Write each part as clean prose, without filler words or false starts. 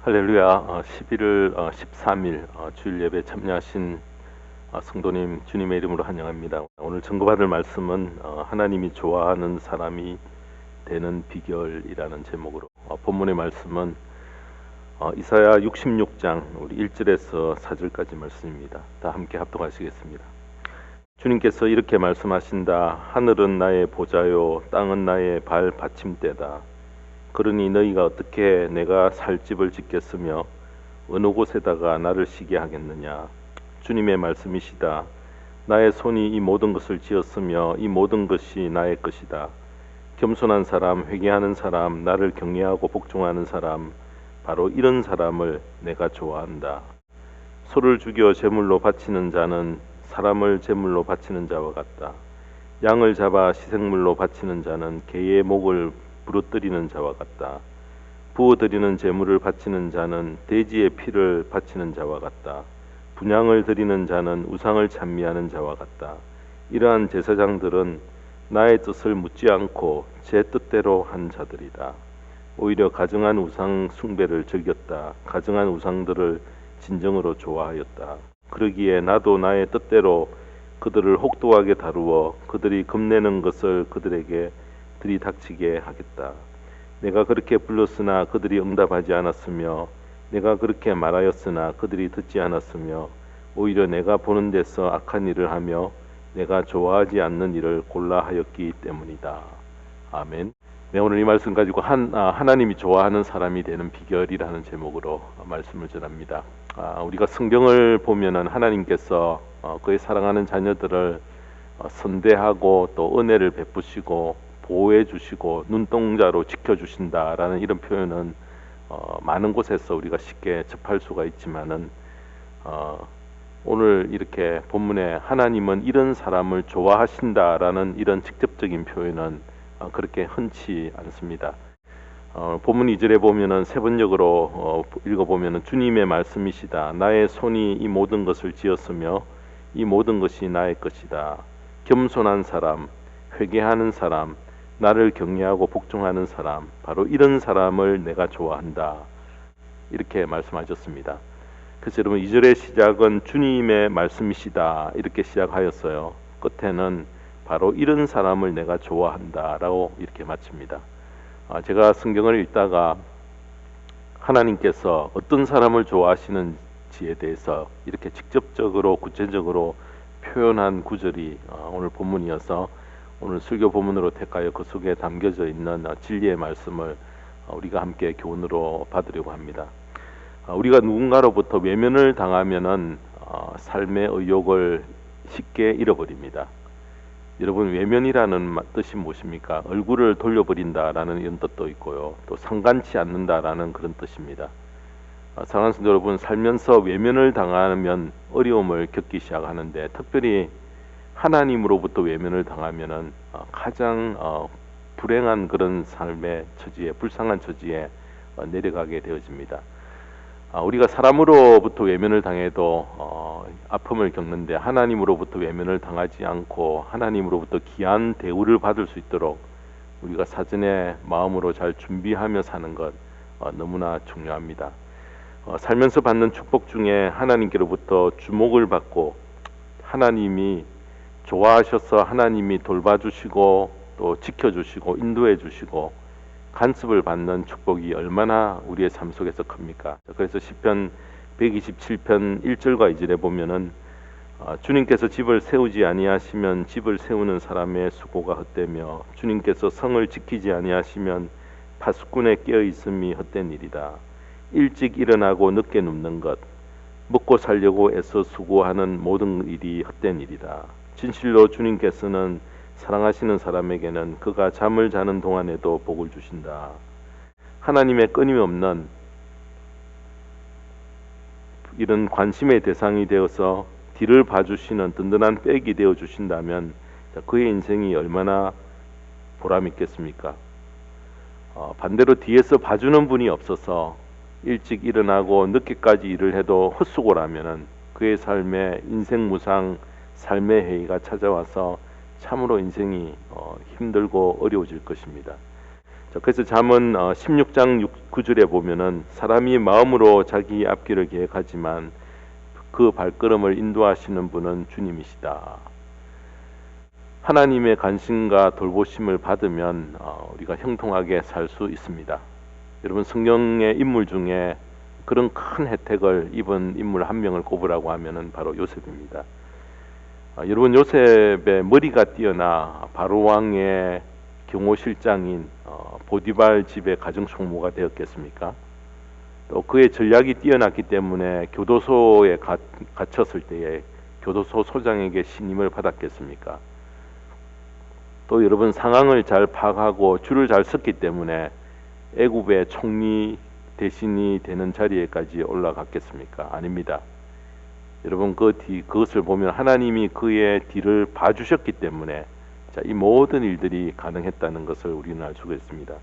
할렐루야. 11월 13일 주일 예배 참여하신 성도님 주님의 이름으로 환영합니다. 오늘 전거받을 말씀은 하나님이 좋아하는 사람이 되는 비결이라는 제목으로 본문의 말씀은 이사야 66장 우리 1절에서 4절까지 말씀입니다. 다 함께 합독하시겠습니다. 주님께서 이렇게 말씀하신다. 하늘은 나의 보좌요 땅은 나의 발 받침대다. 그러니 너희가 어떻게 내가 살 집을 짓겠으며 어느 곳에다가 나를 쉬게 하겠느냐. 주님의 말씀이시다. 나의 손이 이 모든 것을 지었으며 이 모든 것이 나의 것이다. 겸손한 사람, 회개하는 사람, 나를 경외하고 복종하는 사람, 바로 이런 사람을 내가 좋아한다. 소를 죽여 제물로 바치는 자는 사람을 제물로 바치는 자와 같다. 양을 잡아 시생물로 바치는 자는 개의 목을 부러뜨리는 자와 같다. 부어드리는 제물을 바치는 자는 돼지의 피를 바치는 자와 같다. 분향을 드리는 자는 우상을 찬미하는 자와 같다. 이러한 제사장들은 나의 뜻을 묻지 않고 제 뜻대로 한 자들이다. 오히려 가증한 우상 숭배를 즐겼다. 가증한 우상들을 진정으로 좋아하였다. 그러기에 나도 나의 뜻대로 그들을 혹독하게 다루어 그들이 겁내는 것을 그들에게 들이닥치게 하겠다. 내가 그렇게 불렀으나 그들이 응답하지 않았으며 내가 그렇게 말하였으나 그들이 듣지 않았으며 오히려 내가 보는 데서 악한 일을 하며 내가 좋아하지 않는 일을 골라 하였기 때문이다. 아멘. 네, 오늘 이 말씀 가지고 하나님이 좋아하는 사람이 되는 비결이라는 제목으로 말씀을 전합니다. 우리가 성경을 보면은 하나님께서 그의 사랑하는 자녀들을 선대하고 또 은혜를 베푸시고 보호해 주시고 눈동자로 지켜주신다라는 이런 표현은 많은 곳에서 우리가 쉽게 접할 수가 있지만은 오늘 이렇게 본문에 하나님은 이런 사람을 좋아하신다라는 이런 직접적인 표현은 그렇게 흔치 않습니다. 본문 2절에 보면은 세 번역으로 읽어보면은 주님의 말씀이시다. 나의 손이 이 모든 것을 지었으며 이 모든 것이 나의 것이다. 겸손한 사람, 회개하는 사람, 나를 경외하고 복종하는 사람, 바로 이런 사람을 내가 좋아한다. 이렇게 말씀하셨습니다. 그래서 여러분 2절의 시작은 주님의 말씀이시다 이렇게 시작하였어요. 끝에는 바로 이런 사람을 내가 좋아한다 라고 이렇게 마칩니다. 제가 성경을 읽다가 하나님께서 어떤 사람을 좋아하시는지에 대해서 이렇게 직접적으로 구체적으로 표현한 구절이 오늘 본문이어서 오늘 설교 본문으로 택하여 그 속에 담겨져 있는 진리의 말씀을 우리가 함께 교훈으로 받으려고 합니다. 우리가 누군가로부터 외면을 당하면은 삶의 의욕을 쉽게 잃어버립니다. 여러분, 외면이라는 뜻이 무엇입니까? 얼굴을 돌려버린다라는 이런 뜻도 있고요. 또 상관치 않는다라는 그런 뜻입니다. 사랑하는 성도 여러분, 살면서 외면을 당하면 어려움을 겪기 시작하는데 특별히 하나님으로부터 외면을 당하면은 가장 불행한 그런 삶의 처지에 불쌍한 처지에 내려가게 되어집니다. 우리가 사람으로부터 외면을 당해도 아픔을 겪는데 하나님으로부터 외면을 당하지 않고 하나님으로부터 귀한 대우를 받을 수 있도록 우리가 사전에 마음으로 잘 준비하며 사는 것 너무나 중요합니다. 살면서 받는 축복 중에 하나님께로부터 주목을 받고 하나님이 좋아하셔서 하나님이 돌봐주시고 또 지켜주시고 인도해주시고 간섭을 받는 축복이 얼마나 우리의 삶 속에서 큽니까? 그래서 시편 127편 1절과 2절에 보면은 주님께서 집을 세우지 아니하시면 집을 세우는 사람의 수고가 헛되며 주님께서 성을 지키지 아니하시면 파수꾼의 깨어 있음이 헛된 일이다. 일찍 일어나고 늦게 눕는 것, 먹고 살려고 애써 수고하는 모든 일이 헛된 일이다. 진실로 주님께서는 사랑하시는 사람에게는 그가 잠을 자는 동안에도 복을 주신다. 하나님의 끊임없는 이런 관심의 대상이 되어서 뒤를 봐주시는 든든한 백이 되어 주신다면 그의 인생이 얼마나 보람 있겠습니까? 반대로 뒤에서 봐주는 분이 없어서 일찍 일어나고 늦게까지 일을 해도 헛수고라면은 그의 삶에 인생 무상 삶의 해이가 찾아와서 참으로 인생이 힘들고 어려워질 것입니다. 자, 그래서 잠언 16장 9절에 보면은 사람이 마음으로 자기 앞길을 계획하지만 그 발걸음을 인도하시는 분은 주님이시다. 하나님의 관심과 돌보심을 받으면 우리가 형통하게 살 수 있습니다. 여러분, 성경의 인물 중에 그런 큰 혜택을 입은 인물 한 명을 꼽으라고 하면은 바로 요셉입니다. 여러분, 요셉의 머리가 뛰어나 바로 왕의 경호실장인 보디발 집의 가정총무가 되었겠습니까? 또 그의 전략이 뛰어났기 때문에 교도소에 갇혔을 때에 교도소 소장에게 신임을 받았겠습니까? 또 여러분, 상황을 잘 파악하고 줄을 잘 섰기 때문에 애굽의 총리 대신이 되는 자리에까지 올라갔겠습니까? 아닙니다. 여러분, 그것을 보면 하나님이 그의 뒤를 봐주셨기 때문에 이 모든 일들이 가능했다는 것을 우리는 알 수가 있습니다.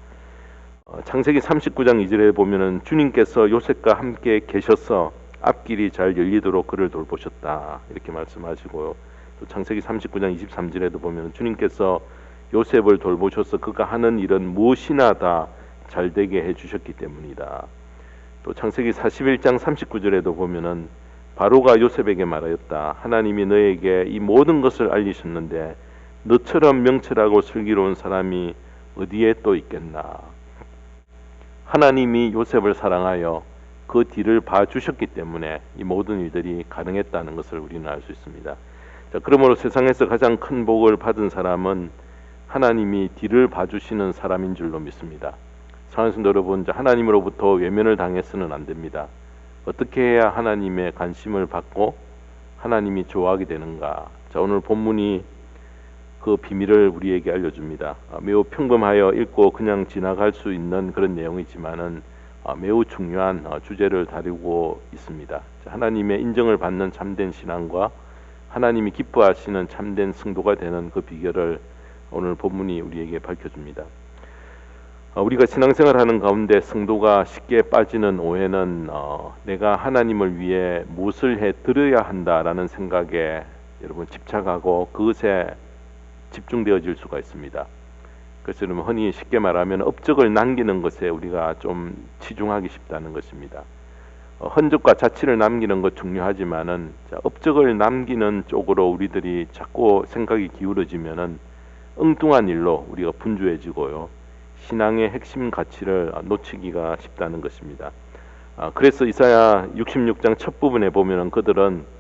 창세기 39장 2절에 보면은 주님께서 요셉과 함께 계셔서 앞길이 잘 열리도록 그를 돌보셨다, 이렇게 말씀하시고요. 또 창세기 39장 23절에도 보면 주님께서 요셉을 돌보셔서 그가 하는 일은 무엇이나 다 잘되게 해주셨기 때문이다. 또 창세기 41장 39절에도 보면은 바로가 요셉에게 말하였다. 하나님이 너에게 이 모든 것을 알리셨는데 너처럼 명철하고 슬기로운 사람이 어디에 또 있겠나. 하나님이 요셉을 사랑하여 그 뒤를 봐주셨기 때문에 이 모든 일들이 가능했다는 것을 우리는 알 수 있습니다. 자, 그러므로 세상에서 가장 큰 복을 받은 사람은 하나님이 뒤를 봐주시는 사람인 줄로 믿습니다. 사랑하는 성도 여러분, 하나님으로부터 외면을 당해서는 안 됩니다. 어떻게 해야 하나님의 관심을 받고 하나님이 좋아하게 되는가? 자, 오늘 본문이 그 비밀을 우리에게 알려줍니다. 매우 평범하여 읽고 그냥 지나갈 수 있는 그런 내용이지만은 매우 중요한 주제를 다루고 있습니다. 자, 하나님의 인정을 받는 참된 신앙과 하나님이 기뻐하시는 참된 성도가 되는 그 비결을 오늘 본문이 우리에게 밝혀줍니다. 우리가 신앙생활하는 가운데 성도가 쉽게 빠지는 오해는 내가 하나님을 위해 무엇을 해드려야 한다라는 생각에 여러분 집착하고 그것에 집중되어질 수가 있습니다. 그래서 여러분, 흔히 쉽게 말하면 업적을 남기는 것에 우리가 좀 치중하기 쉽다는 것입니다. 흔적과 자취를 남기는 것 중요하지만은 업적을 남기는 쪽으로 우리들이 자꾸 생각이 기울어지면은 엉뚱한 일로 우리가 분주해지고요, 신앙의 핵심 가치를 놓치기가 쉽다는 것입니다. 그래서 이사야 66장 첫 부분에 보면은 그들은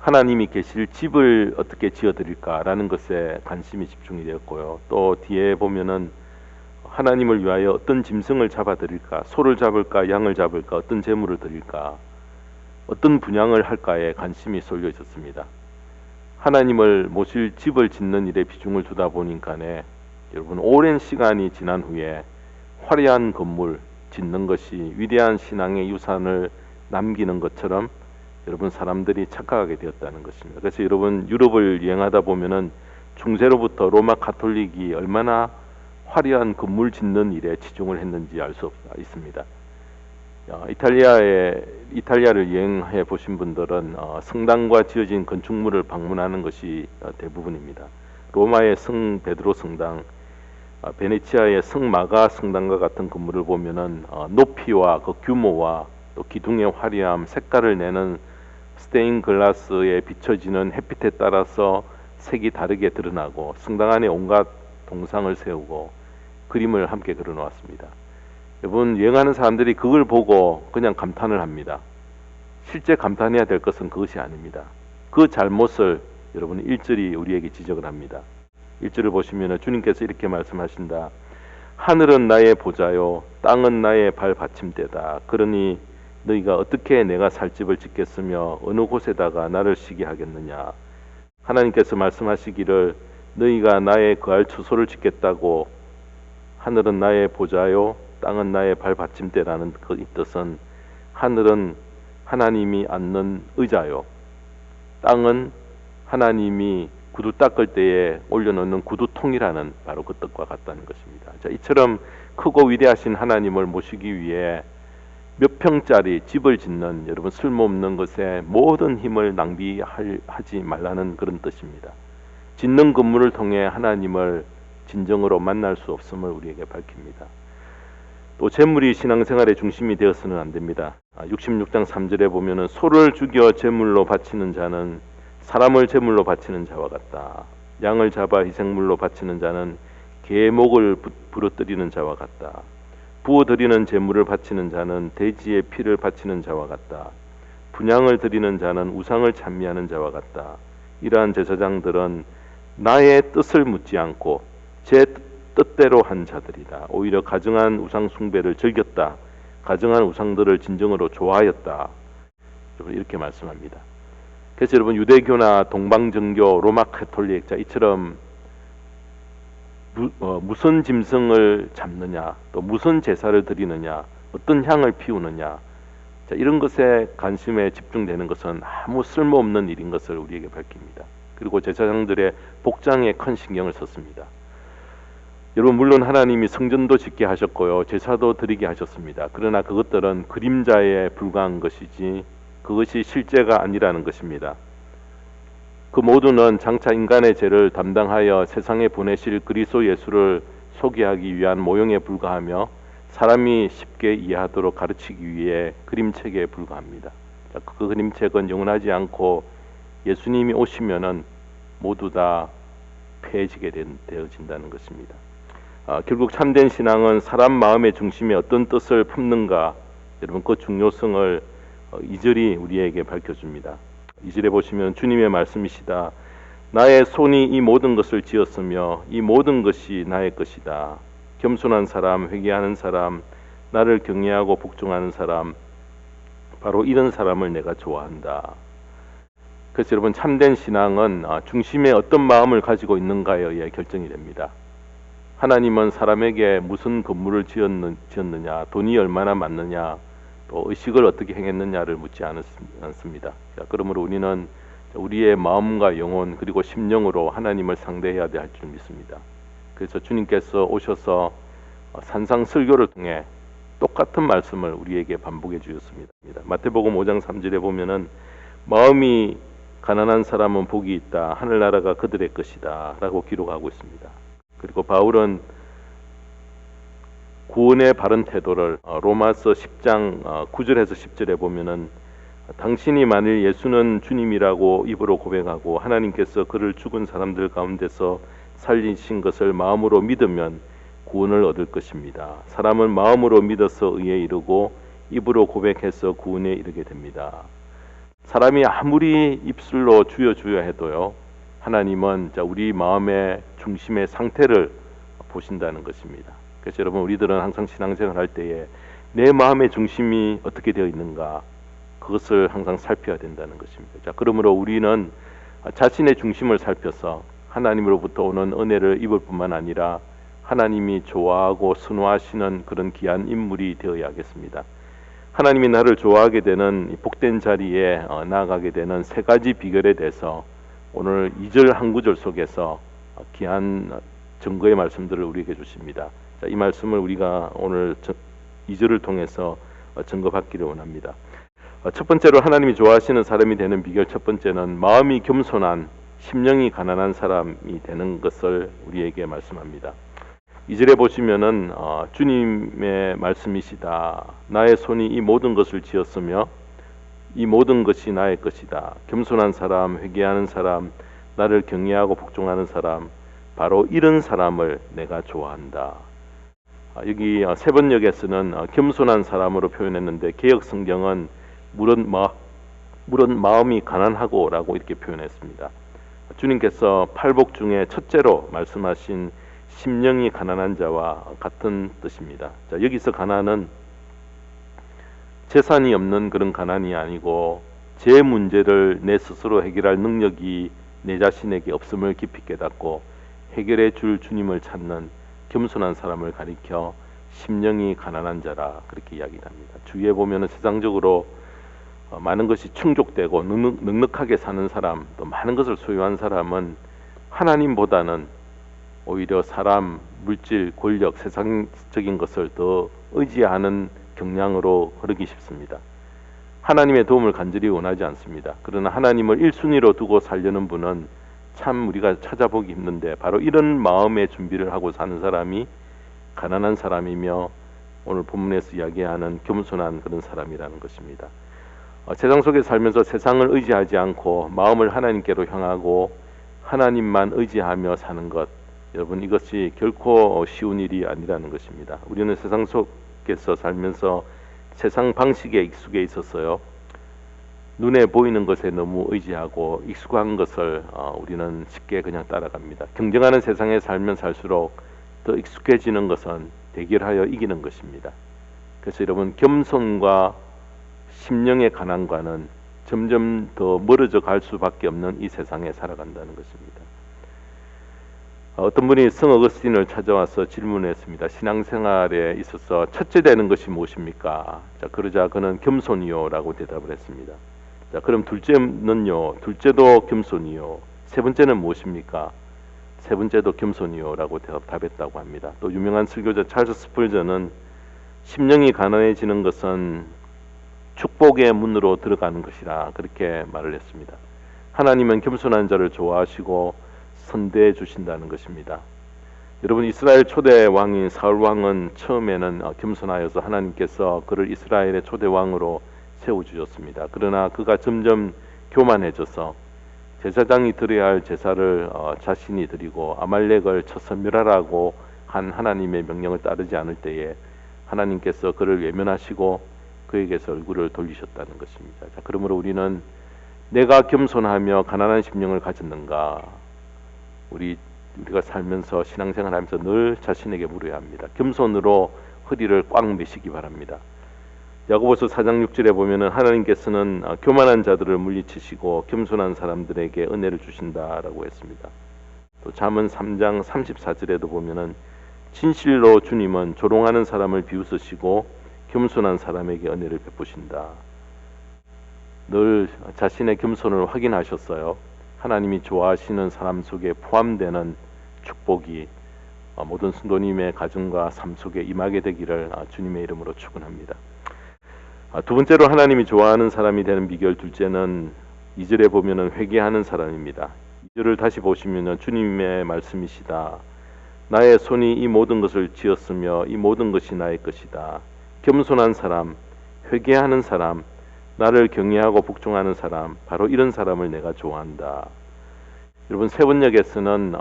하나님이 계실 집을 어떻게 지어드릴까라는 것에 관심이 집중이 되었고요. 또 뒤에 보면은 하나님을 위하여 어떤 짐승을 잡아드릴까, 소를 잡을까, 양을 잡을까, 어떤 제물을 드릴까, 어떤 분향을 할까에 관심이 쏠려 있었습니다. 하나님을 모실 집을 짓는 일에 비중을 두다 보니까네 여러분, 오랜 시간이 지난 후에 화려한 건물 짓는 것이 위대한 신앙의 유산을 남기는 것처럼 여러분, 사람들이 착각하게 되었다는 것입니다. 그래서 여러분, 유럽을 여행하다 보면은 중세로부터 로마 가톨릭이 얼마나 화려한 건물 짓는 일에 치중을 했는지 알 수 있습니다. 이탈리아를 여행해 보신 분들은 성당과 지어진 건축물을 방문하는 것이 대부분입니다. 로마의 성 베드로 성당, 베네치아의 성 마가 성당과 같은 건물을 보면은 높이와 그 규모와 또 기둥의 화려함, 색깔을 내는 스테인 글라스에 비춰지는 햇빛에 따라서 색이 다르게 드러나고 성당 안에 온갖 동상을 세우고 그림을 함께 그려 놓았습니다. 여러분, 여행하는 사람들이 그걸 보고 그냥 감탄을 합니다. 실제 감탄해야 될 것은 그것이 아닙니다. 그 잘못을 여러분 1절이 우리에게 지적을 합니다. 1절을 보시면 주님께서 이렇게 말씀하신다. 하늘은 나의 보좌요 땅은 나의 발 받침대다. 그러니 너희가 어떻게 내가 살 집을 짓겠으며 어느 곳에다가 나를 쉬게 하겠느냐. 하나님께서 말씀하시기를 너희가 나의 거할 처소를 짓겠다고, 하늘은 나의 보좌요 땅은 나의 발 받침대라는 그 뜻은 하늘은 하나님이 앉는 의자요, 땅은 하나님이 구두 닦을 때에 올려놓는 구두통이라는 바로 그 뜻과 같다는 것입니다. 자, 이처럼 크고 위대하신 하나님을 모시기 위해 몇 평짜리 집을 짓는 여러분 쓸모없는 것에 모든 힘을 낭비하지 말라는 그런 뜻입니다. 짓는 건물을 통해 하나님을 진정으로 만날 수 없음을 우리에게 밝힙니다. 또 재물이 신앙생활의 중심이 되어서는 안 됩니다. 66장 3절에 보면은 소를 죽여 제물로 바치는 자는 사람을 제물로 바치는 자와 같다. 양을 잡아 희생물로 바치는 자는 개의 목을 부러뜨리는 자와 같다. 부어드리는 제물을 바치는 자는 돼지의 피를 바치는 자와 같다. 분향을 드리는 자는 우상을 찬미하는 자와 같다. 이러한 제사장들은 나의 뜻을 묻지 않고 제 뜻대로 한 자들이다. 오히려 가증한 우상 숭배를 즐겼다. 가증한 우상들을 진정으로 좋아하였다. 이렇게 말씀합니다. 그래서 여러분 유대교나 동방정교, 로마 가톨릭 이처럼 무슨 짐승을 잡느냐, 또 무슨 제사를 드리느냐, 어떤 향을 피우느냐, 이런 것에 관심에 집중되는 것은 아무 쓸모없는 일인 것을 우리에게 밝힙니다. 그리고 제사장들의 복장에 큰 신경을 썼습니다. 여러분 물론 하나님이 성전도 짓게 하셨고요, 제사도 드리게 하셨습니다. 그러나 그것들은 그림자에 불과한 것이지 그것이 실제가 아니라는 것입니다. 그 모두는 장차 인간의 죄를 담당하여 세상에 보내실 그리스도 예수를 소개하기 위한 모형에 불과하며 사람이 쉽게 이해하도록 가르치기 위해 그림책에 불과합니다. 그 그림책은 영원하지 않고 예수님이 오시면은 모두 다 폐해지게 되어진다는 것입니다. 결국 참된 신앙은 사람 마음의 중심에 어떤 뜻을 품는가, 여러분 그 중요성을 2절이 우리에게 밝혀줍니다. 2절에 보시면 주님의 말씀이시다. 나의 손이 이 모든 것을 지었으며 이 모든 것이 나의 것이다. 겸손한 사람, 회개하는 사람, 나를 경외하고 복종하는 사람, 바로 이런 사람을 내가 좋아한다. 그래서 여러분 참된 신앙은 중심에 어떤 마음을 가지고 있는가에 의해 결정이 됩니다. 하나님은 사람에게 무슨 건물을 지었느냐, 돈이 얼마나 많느냐, 또 의식을 어떻게 행했느냐를 묻지 않습니다. 그러므로 우리는 우리의 마음과 영혼 그리고 심령으로 하나님을 상대해야 할 줄 믿습니다. 그래서 주님께서 오셔서 산상설교를 통해 똑같은 말씀을 우리에게 반복해 주셨습니다. 마태복음 5장 3절에 보면은 마음이 가난한 사람은 복이 있다. 하늘나라가 그들의 것이다. 라고 기록하고 있습니다. 그리고 바울은 구원의 바른 태도를 로마서 10장 9절에서 10절에 보면은 당신이 만일 예수는 주님이라고 입으로 고백하고 하나님께서 그를 죽은 사람들 가운데서 살리신 것을 마음으로 믿으면 구원을 얻을 것입니다. 사람은 마음으로 믿어서 의에 이르고 입으로 고백해서 구원에 이르게 됩니다. 사람이 아무리 입술로 주여 주여 해도요, 하나님은 우리 마음의 중심의 상태를 보신다는 것입니다. 그래서 여러분 우리들은 항상 신앙생활 할 때에 내 마음의 중심이 어떻게 되어 있는가, 그것을 항상 살펴야 된다는 것입니다. 그러므로 우리는 자신의 중심을 살펴서 하나님으로부터 오는 은혜를 입을 뿐만 아니라 하나님이 좋아하고 선호하시는 그런 귀한 인물이 되어야겠습니다. 하나님이 나를 좋아하게 되는 복된 자리에 나아가게 되는 세 가지 비결에 대해서 오늘 2절 한 구절 속에서 귀한 증거의 말씀들을 우리에게 주십니다. 이 말씀을 우리가 오늘 2절을 통해서 증거받기를 원합니다. 첫 번째로 하나님이 좋아하시는 사람이 되는 비결 첫 번째는 마음이 겸손한 심령이 가난한 사람이 되는 것을 우리에게 말씀합니다. 2절에 보시면은 주님의 말씀이시다. 나의 손이 이 모든 것을 지었으며 이 모든 것이 나의 것이다. 겸손한 사람, 회개하는 사람, 나를 경외하고 복종하는 사람, 바로 이런 사람을 내가 좋아한다. 여기 세 번역에서는 겸손한 사람으로 표현했는데 개역 성경은 물은 마음이 가난하고 라고 이렇게 표현했습니다. 주님께서 팔복 중에 첫째로 말씀하신 심령이 가난한 자와 같은 뜻입니다. 여기서 가난은 재산이 없는 그런 가난이 아니고 제 문제를 내 스스로 해결할 능력이 내 자신에게 없음을 깊이 깨닫고 해결해 줄 주님을 찾는 겸손한 사람을 가리켜 심령이 가난한 자라 그렇게 이야기합니다. 주위에 보면은 세상적으로 많은 것이 충족되고 넉넉하게 사는 사람, 또 많은 것을 소유한 사람은 하나님보다는 오히려 사람, 물질, 권력, 세상적인 것을 더 의지하는 경향으로 흐르기 쉽습니다. 하나님의 도움을 간절히 원하지 않습니다. 그러나 하나님을 1순위로 두고 살려는 분은 참 우리가 찾아보기 힘든데 바로 이런 마음의 준비를 하고 사는 사람이 가난한 사람이며 오늘 본문에서 이야기하는 겸손한 그런 사람이라는 것입니다. 세상 속에 살면서 세상을 의지하지 않고 마음을 하나님께로 향하고 하나님만 의지하며 사는 것, 여러분 이것이 결코 쉬운 일이 아니라는 것입니다. 우리는 세상 속에서 살면서 세상 방식에 익숙해 있었어요. 눈에 보이는 것에 너무 의지하고 익숙한 것을 우리는 쉽게 그냥 따라갑니다. 경쟁하는 세상에 살면 살수록 더 익숙해지는 것은 대결하여 이기는 것입니다. 그래서 여러분 겸손과 심령의 가난과는 점점 더 멀어져 갈 수밖에 없는 이 세상에 살아간다는 것입니다. 어떤 분이 성 어거스틴을 찾아와서 질문했습니다. 신앙생활에 있어서 첫째 되는 것이 무엇입니까? 자, 그러자 그는 겸손이요라고 대답을 했습니다. 자, 그럼 둘째는요? 둘째도 겸손이요. 세 번째는 무엇입니까? 세 번째도 겸손이요라고 답했다고 합니다. 또 유명한 설교자 찰스 스펄전은 심령이 가난해지는 것은 축복의 문으로 들어가는 것이라 그렇게 말을 했습니다. 하나님은 겸손한 자를 좋아하시고 선대해 주신다는 것입니다. 여러분 이스라엘 초대 왕인 사울 왕은 처음에는 겸손하여서 하나님께서 그를 이스라엘의 초대 왕으로 세워주셨습니다. 그러나 그가 점점 교만해져서 제사장이 드려야 할 제사를 자신이 드리고 아말렉을 쳐서 멸하라고 한 하나님의 명령을 따르지 않을 때에 하나님께서 그를 외면하시고 그에게서 얼굴을 돌리셨다는 것입니다. 자, 그러므로 우리는 내가 겸손하며 가난한 심령을 가졌는가? 우리가 살면서 신앙생활하면서 늘 자신에게 물어야 합니다. 겸손으로 허리를 꽉 매시기 바랍니다. 야고보서 4장 6절에 보면은 하나님께서는 교만한 자들을 물리치시고 겸손한 사람들에게 은혜를 주신다라고 했습니다. 또 잠언 3장 34절에도 보면은 진실로 주님은 조롱하는 사람을 비웃으시고 겸손한 사람에게 은혜를 베푸신다. 늘 자신의 겸손을 확인하셨어요. 하나님이 좋아하시는 사람 속에 포함되는 축복이 모든 성도님의 가정과 삶 속에 임하게 되기를 주님의 이름으로 축원합니다. 두 번째로 하나님이 좋아하는 사람이 되는 비결, 둘째는 2절에 보면은 회개하는 사람입니다. 2절을 다시 보시면은 주님의 말씀이시다. 나의 손이 이 모든 것을 지었으며 이 모든 것이 나의 것이다. 겸손한 사람, 회개하는 사람, 나를 경외하고 복종하는 사람, 바로 이런 사람을 내가 좋아한다. 여러분 세번역에서는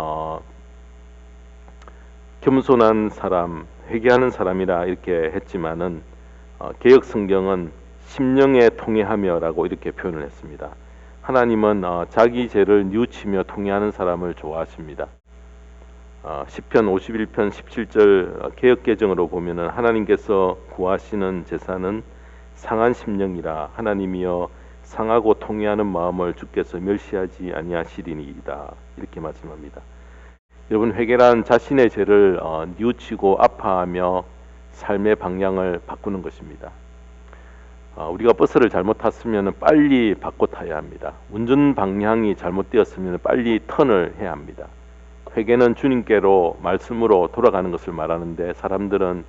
겸손한 사람, 회개하는 사람이라 이렇게 했지만은 개역 성경은 심령에 통회하며라고 이렇게 표현을 했습니다. 하나님은 자기 죄를 뉘우치며 통회하는 사람을 좋아하십니다. 시편 51편 17절 개역 개정으로 보면은 하나님께서 구하시는 제사는 상한 심령이라 하나님이여 상하고 통회하는 마음을 주께서 멸시하지 아니하시리니이다. 이렇게 말씀합니다. 여러분 회개란 자신의 죄를 뉘우치고 아파하며 삶의 방향을 바꾸는 것입니다. 우리가 버스를 잘못 탔으면 빨리 바꿔 타야 합니다. 운전 방향이 잘못되었으면 빨리 턴을 해야 합니다. 회개는 주님께로 말씀으로 돌아가는 것을 말하는데 사람들은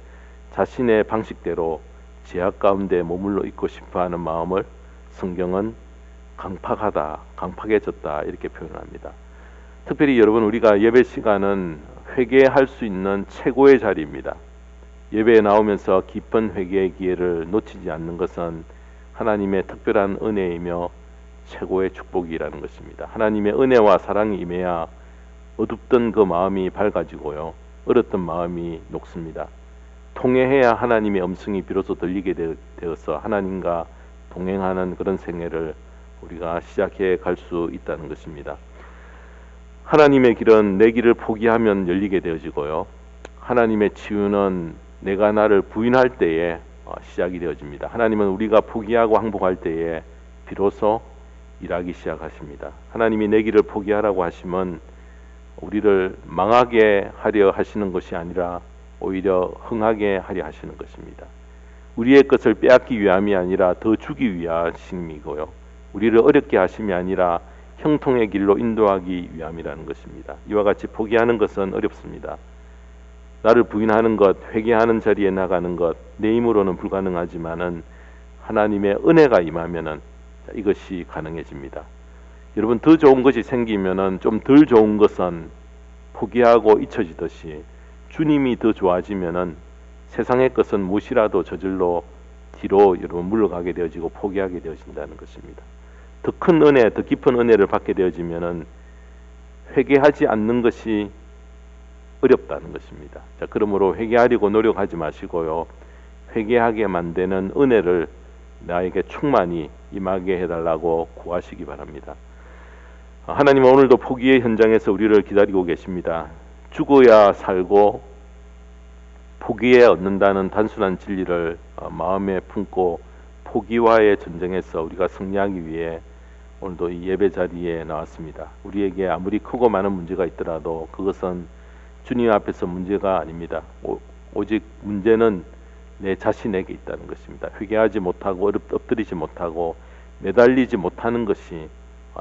자신의 방식대로 죄악 가운데 머물러 있고 싶어하는 마음을 성경은 강팍하다, 강팍해졌다 이렇게 표현합니다. 특별히 여러분 우리가 예배 시간은 회개할 수 있는 최고의 자리입니다. 예배에 나오면서 깊은 회개의 기회를 놓치지 않는 것은 하나님의 특별한 은혜이며 최고의 축복이라는 것입니다. 하나님의 은혜와 사랑이 임해야 어둡던 그 마음이 밝아지고요. 얼었던 마음이 녹습니다. 통회해야 하나님의 음성이 비로소 들리게 되어서 하나님과 동행하는 그런 생애를 우리가 시작해 갈 수 있다는 것입니다. 하나님의 길은 내 길을 포기하면 열리게 되어지고요. 하나님의 치유는 내가 나를 부인할 때에 시작이 되어집니다. 하나님은 우리가 포기하고 항복할 때에 비로소 일하기 시작하십니다. 하나님이 내 길을 포기하라고 하시면 우리를 망하게 하려 하시는 것이 아니라 오히려 흥하게 하려 하시는 것입니다. 우리의 것을 빼앗기 위함이 아니라 더 주기 위하심이고요. 우리를 어렵게 하심이 아니라 형통의 길로 인도하기 위함이라는 것입니다. 이와 같이 포기하는 것은 어렵습니다. 나를 부인하는 것, 회개하는 자리에 나가는 것, 내 힘으로는 불가능하지만은 하나님의 은혜가 임하면은 이것이 가능해집니다. 여러분, 더 좋은 것이 생기면은 좀 덜 좋은 것은 포기하고 잊혀지듯이 주님이 더 좋아지면은 세상의 것은 무엇이라도 저절로 뒤로 여러분 물러가게 되어지고 포기하게 되어진다는 것입니다. 더 큰 은혜, 더 깊은 은혜를 받게 되어지면은 회개하지 않는 것이 어렵다는 것입니다. 자, 그러므로 회개하려고 노력하지 마시고요. 회개하게 만드는 은혜를 나에게 충만히 임하게 해달라고 구하시기 바랍니다. 하나님은 오늘도 포기의 현장에서 우리를 기다리고 계십니다. 죽어야 살고 포기에 얻는다는 단순한 진리를 마음에 품고 포기와의 전쟁에서 우리가 승리하기 위해 오늘도 이 예배 자리에 나왔습니다. 우리에게 아무리 크고 많은 문제가 있더라도 그것은 주님 앞에서 문제가 아닙니다. 오직 문제는 내 자신에게 있다는 것입니다. 회개하지 못하고 엎드리지 못하고 매달리지 못하는 것이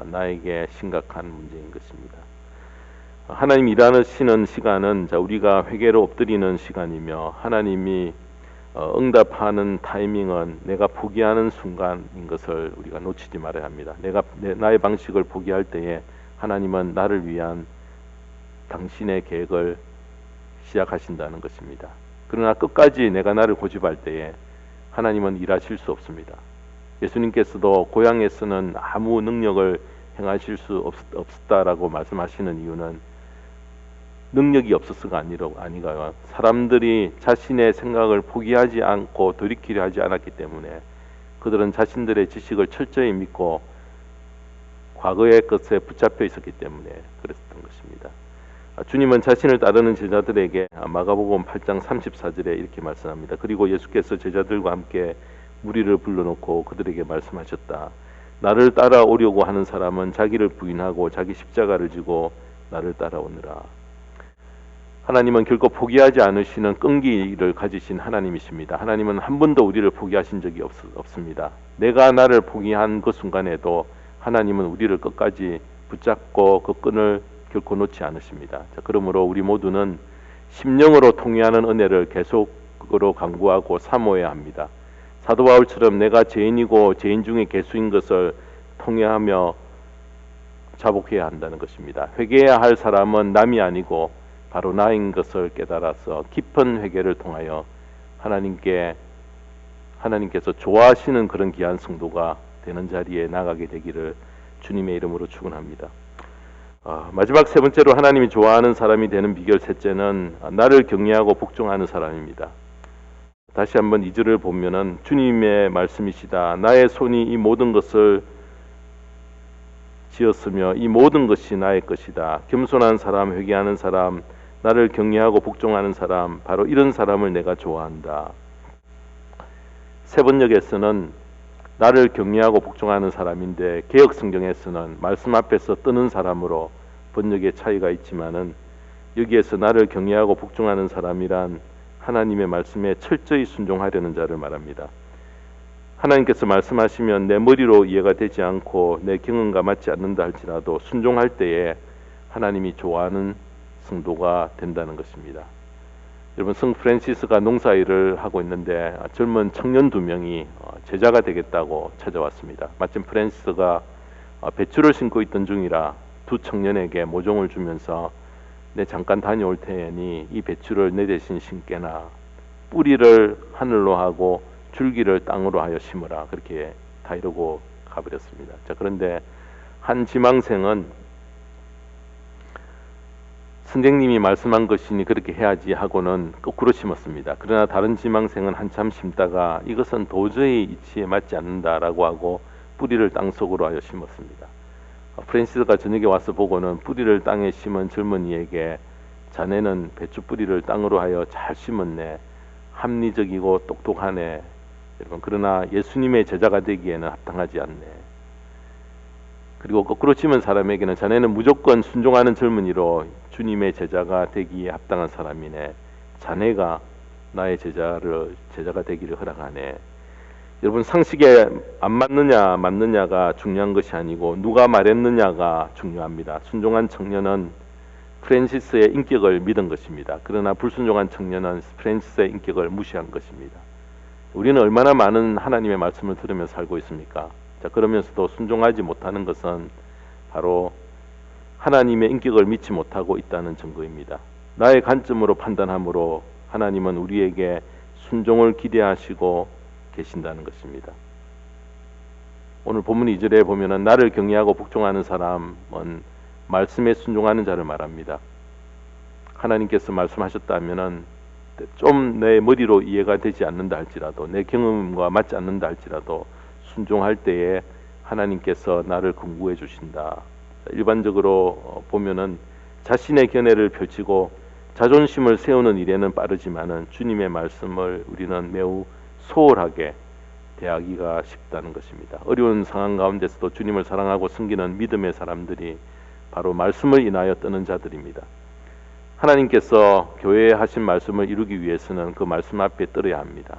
나에게 심각한 문제인 것입니다. 하나님이 일하시는 시간은 우리가 회개로 엎드리는 시간이며 하나님이 응답하는 타이밍은 내가 포기하는 순간인 것을 우리가 놓치지 말아야 합니다. 나의 방식을 포기할 때에 하나님은 나를 위한 당신의 계획을 시작하신다는 것입니다. 그러나 끝까지 내가 나를 고집할 때에 하나님은 일하실 수 없습니다. 예수님께서도 고향에서는 아무 능력을 행하실 수 없었다라고 말씀하시는 이유는 능력이 없었어가 아니가요. 사람들이 자신의 생각을 포기하지 않고 돌이키려 하지 않았기 때문에 그들은 자신들의 지식을 철저히 믿고 과거의 것에 붙잡혀 있었기 때문에 그랬던 것입니다. 주님은 자신을 따르는 제자들에게 마가복음 8장 34절에 이렇게 말씀합니다. 그리고 예수께서 제자들과 함께 무리를 불러놓고 그들에게 말씀하셨다. 나를 따라오려고 하는 사람은 자기를 부인하고 자기 십자가를 지고 나를 따라오느라. 하나님은 결코 포기하지 않으시는 끈기를 가지신 하나님이십니다. 하나님은 한 번도 우리를 포기하신 적이 없습니다. 내가 나를 포기한 그 순간에도 하나님은 우리를 끝까지 붙잡고 그 끈을 결코 놓지 않으십니다. 자, 그러므로 우리 모두는 심령으로 통회하는 은혜를 계속으로 강구하고 사모해야 합니다. 사도 바울처럼 내가 죄인이고 죄인 중에 괴수인 것을 통회하며 자복해야 한다는 것입니다. 회개해야 할 사람은 남이 아니고 바로 나인 것을 깨달아서 깊은 회개를 통하여 하나님께서 좋아하시는 그런 귀한 성도가 되는 자리에 나가게 되기를 주님의 이름으로 축원합니다. 마지막 세 번째로 하나님이 좋아하는 사람이 되는 비결 셋째는 나를 경외하고 복종하는 사람입니다. 다시 한번 2절을 보면은 주님의 말씀이시다. 나의 손이 이 모든 것을 지었으며 이 모든 것이 나의 것이다. 겸손한 사람, 회개하는 사람, 나를 경외하고 복종하는 사람, 바로 이런 사람을 내가 좋아한다. 세 번역에서는 나를 경외하고 복종하는 사람인데 개역 성경에서는 말씀 앞에서 뜨는 사람으로 번역의 차이가 있지만은 여기에서 나를 경외하고 복종하는 사람이란 하나님의 말씀에 철저히 순종하려는 자를 말합니다. 하나님께서 말씀하시면 내 머리로 이해가 되지 않고 내 경험과 맞지 않는다 할지라도 순종할 때에 하나님이 좋아하는 성도가 된다는 것입니다. 여러분, 성 프란시스가 농사일을 하고 있는데 젊은 청년 2명이 제자가 되겠다고 찾아왔습니다. 마침 프란시스가 배추를 심고 있던 중이라 두 청년에게 모종을 주면서 내 잠깐 다녀올 테니 이 배추를 내 대신 심게나 뿌리를 하늘로 하고 줄기를 땅으로 하여 심으라. 그렇게 다 이러고 가버렸습니다. 자, 그런데 한 지망생은 선생님이 말씀한 것이니 그렇게 해야지 하고는 거꾸로 심었습니다. 그러나 다른 지망생은 한참 심다가 이것은 도저히 이치에 맞지 않는다라고 하고 뿌리를 땅속으로 하여 심었습니다. 프란시스가 저녁에 와서 보고는 뿌리를 땅에 심은 젊은이에게 자네는 배추 뿌리를 땅으로 하여 잘 심었네. 합리적이고 똑똑하네. 여러분, 그러나 예수님의 제자가 되기에는 합당하지 않네. 그리고 거꾸로 치면 사람에게는 자네는 무조건 순종하는 젊은이로 주님의 제자가 되기에 합당한 사람이네. 자네가 나의 제자가 되기를 허락하네. 여러분, 상식에 안 맞느냐가 중요한 것이 아니고 누가 말했느냐가 중요합니다. 순종한 청년은 프란시스의 인격을 믿은 것입니다. 그러나 불순종한 청년은 프란시스의 인격을 무시한 것입니다. 우리는 얼마나 많은 하나님의 말씀을 들으며 살고 있습니까? 자, 그러면서도 순종하지 못하는 것은 바로 하나님의 인격을 믿지 못하고 있다는 증거입니다. 나의 관점으로 판단함으로 하나님은 우리에게 순종을 기대하시고 계신다는 것입니다. 오늘 본문 2절에 보면은 나를 경외하고 복종하는 사람은 말씀에 순종하는 자를 말합니다. 하나님께서 말씀하셨다면은 좀 내 머리로 이해가 되지 않는다 할지라도, 내 경험과 맞지 않는다 할지라도 순종할 때에 하나님께서 나를 긍구해 주신다. 일반적으로 보면은 자신의 견해를 펼치고 자존심을 세우는 일에는 빠르지만은 주님의 말씀을 우리는 매우 소홀하게 대하기가 쉽다는 것입니다. 어려운 상황 가운데서도 주님을 사랑하고 섬기는 믿음의 사람들이 바로 말씀을 인하여 뜨는 자들입니다. 하나님께서 교회에 하신 말씀을 이루기 위해서는 그 말씀 앞에 떨어야 합니다.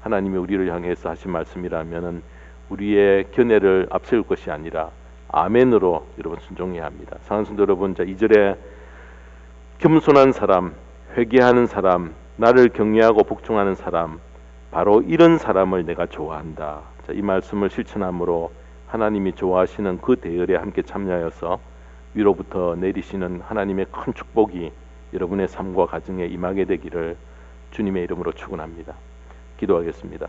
하나님이 우리를 향해서 하신 말씀이라면은 우리의 견해를 앞세울 것이 아니라 아멘으로 여러분 순종해야 합니다. 사랑하는 성도 여러분, 자 2절에 겸손한 사람, 회개하는 사람, 나를 경외하고 복종하는 사람, 바로 이런 사람을 내가 좋아한다. 자, 이 말씀을 실천함으로 하나님이 좋아하시는 그 대열에 함께 참여하여서 위로부터 내리시는 하나님의 큰 축복이 여러분의 삶과 가정에 임하게 되기를 주님의 이름으로 축원합니다. 기도하겠습니다.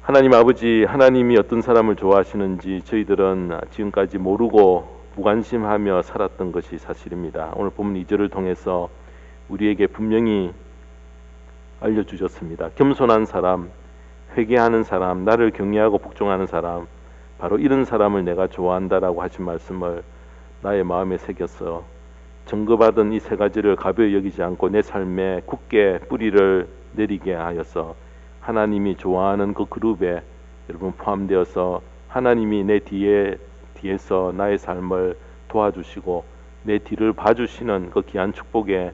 하나님 아버지, 하나님이 어떤 사람을 좋아하시는지 저희들은 지금까지 모르고 무관심하며 살았던 것이 사실입니다. 오늘 본문 2절을 통해서 우리에게 분명히 알려주셨습니다. 겸손한 사람, 회개하는 사람, 나를 경외하고 복종하는 사람, 바로 이런 사람을 내가 좋아한다라고 하신 말씀을 나의 마음에 새겨서 증거받은 이 세 가지를 가벼이 여기지 않고 내 삶에 굳게 뿌리를 내리게 하여서 하나님이 좋아하는 그 그룹에 여러분 포함되어서 하나님이 내 뒤에서 나의 삶을 도와주시고 내 뒤를 봐주시는 그 귀한 축복에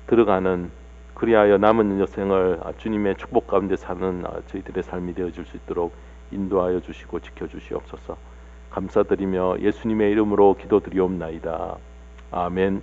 들어가는, 그리하여 남은 여생을 주님의 축복 가운데 사는 저희들의 삶이 되어줄 수 있도록 인도하여 주시고 지켜주시옵소서. 감사드리며 예수님의 이름으로 기도드리옵나이다. 아멘.